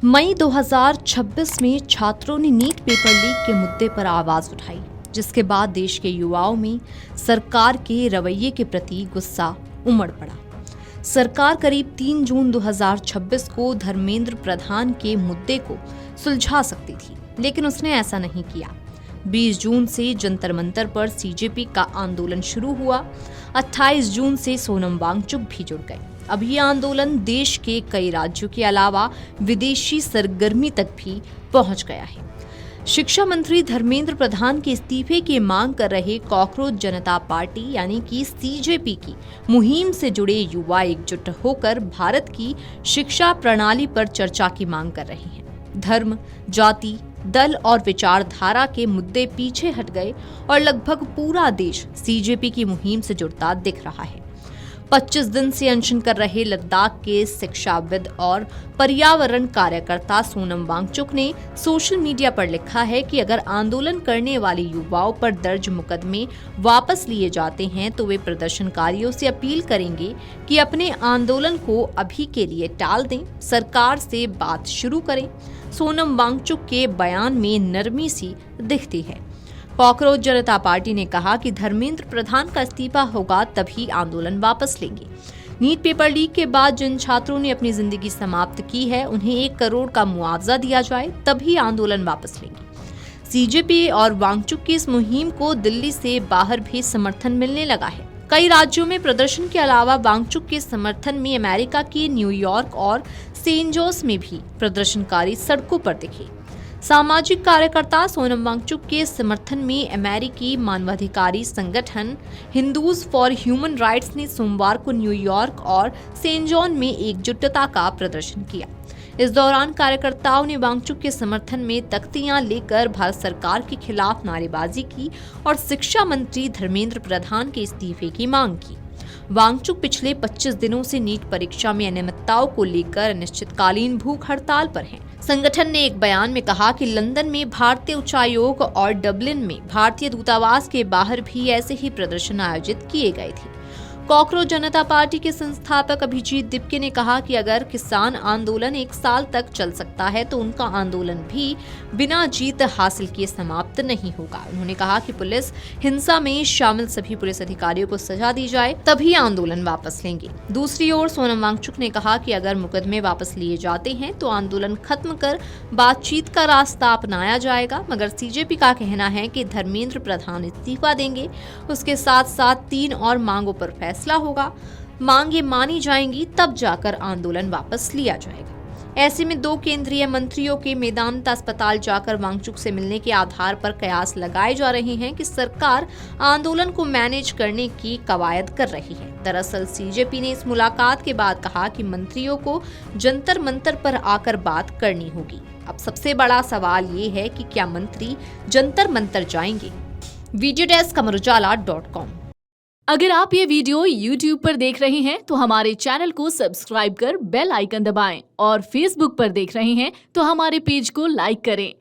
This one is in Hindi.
मई 2026 में छात्रों ने नीट पेपर लीक के मुद्दे पर आवाज उठाई, जिसके बाद देश के युवाओं में सरकार के रवैये के प्रति गुस्सा उमड़ पड़ा। सरकार करीब 3 जून 2026 को धर्मेंद्र प्रधान के मुद्दे को सुलझा सकती थी, लेकिन उसने ऐसा नहीं किया। 20 जून से जंतर मंतर पर सीजेपी का आंदोलन शुरू हुआ। 28 जून से सोनम वांगचुक भी जुड़ गए। अब ये आंदोलन देश के कई राज्यों के अलावा विदेशी सरगर्मी तक भी पहुंच गया है। शिक्षा मंत्री धर्मेंद्र प्रधान के इस्तीफे की मांग कर रहे कॉकरोच जनता पार्टी यानी कि सीजेपी की मुहिम से जुड़े युवा एकजुट होकर भारत की शिक्षा प्रणाली पर चर्चा की मांग कर रहे हैं। धर्म, जाति, दल और विचारधारा के मुद्दे पीछे हट गए और लगभग पूरा देश सीजेपी की मुहिम से जुड़ता दिख रहा है। 25 दिन से अनशन कर रहे लद्दाख के शिक्षाविद और पर्यावरण कार्यकर्ता सोनम वांगचुक ने सोशल मीडिया पर लिखा है कि अगर आंदोलन करने वाले युवाओं पर दर्ज मुकदमे वापस लिए जाते हैं तो वे प्रदर्शनकारियों से अपील करेंगे कि अपने आंदोलन को अभी के लिए टाल दें, सरकार से बात शुरू करें। सोनम वांगचुक के बयान में नरमी सी दिखती है। कॉकरोच जनता पार्टी ने कहा कि धर्मेंद्र प्रधान का इस्तीफा होगा तभी आंदोलन वापस लेंगे। नीट पेपर लीक के बाद जिन छात्रों ने अपनी जिंदगी समाप्त की है, उन्हें 1 करोड़ का मुआवजा दिया जाए तभी आंदोलन वापस लेंगे। सीजेपी और वांगचुक की इस मुहिम को दिल्ली से बाहर भी समर्थन मिलने लगा है। कई राज्यों में प्रदर्शन के अलावा वांगचुक के समर्थन में अमेरिका के न्यूयॉर्क और सेंट जोस में भी प्रदर्शनकारी सड़कों पर दिखे। सामाजिक कार्यकर्ता सोनम वांगचुक के समर्थन में अमेरिकी मानवाधिकारी संगठन हिंदूज फॉर ह्यूमन राइट्स ने सोमवार को न्यूयॉर्क और सेंट जॉन में एकजुटता का प्रदर्शन किया। इस दौरान कार्यकर्ताओं ने वांगचुक के समर्थन में तख्तियां लेकर भारत सरकार के खिलाफ नारेबाजी की और शिक्षा मंत्री धर्मेंद्र प्रधान के इस्तीफे की मांग की। वांगचुक पिछले 25 दिनों से नीट परीक्षा में अनियमितताओं को लेकर अनिश्चितकालीन भूख हड़ताल पर हैं। संगठन ने एक बयान में कहा कि लंदन में भारतीय उच्चायोग और डबलिन में भारतीय दूतावास के बाहर भी ऐसे ही प्रदर्शन आयोजित किए गए थे। कॉकरोच जनता पार्टी के संस्थापक अभिजीत दिपके ने कहा कि अगर किसान आंदोलन 1 साल तक चल सकता है तो उनका आंदोलन भी बिना जीत हासिल किए समाप्त नहीं होगा। उन्होंने कहा कि पुलिस हिंसा में शामिल सभी पुलिस अधिकारियों को सजा दी जाए तभी आंदोलन वापस लेंगे। दूसरी ओर सोनम वांगचुक ने कहा कि अगर मुकदमे वापस लिए जाते हैं तो आंदोलन खत्म कर बातचीत का रास्ता अपनाया जाएगा, मगर सीजेपी का कहना है कि धर्मेंद्र प्रधान इस्तीफा देंगे। उसके साथ साथ 3 और मांगों पर फैसला होगा। मांगे मानी जाएंगी तब जाकर आंदोलन वापस लिया जाएगा। ऐसे में 2 केंद्रीय मंत्रियों के मेदांता अस्पताल जाकर वांगचुक से मिलने के आधार पर कयास लगाए जा रहे हैं कि सरकार आंदोलन को मैनेज करने की कवायद कर रही है। दरअसल सीजेपी ने इस मुलाकात के बाद कहा कि मंत्रियों को जंतर मंतर पर आकर बात करनी होगी। अब सबसे बड़ा सवाल ये है कि क्या मंत्री जंतर मंतर जाएंगे। वीडियो डेस्क अमरुजाला.com। अगर आप ये वीडियो YouTube पर देख रहे हैं तो हमारे चैनल को सब्सक्राइब कर बेल आइकन दबाएं और Facebook पर देख रहे हैं तो हमारे पेज को लाइक करें।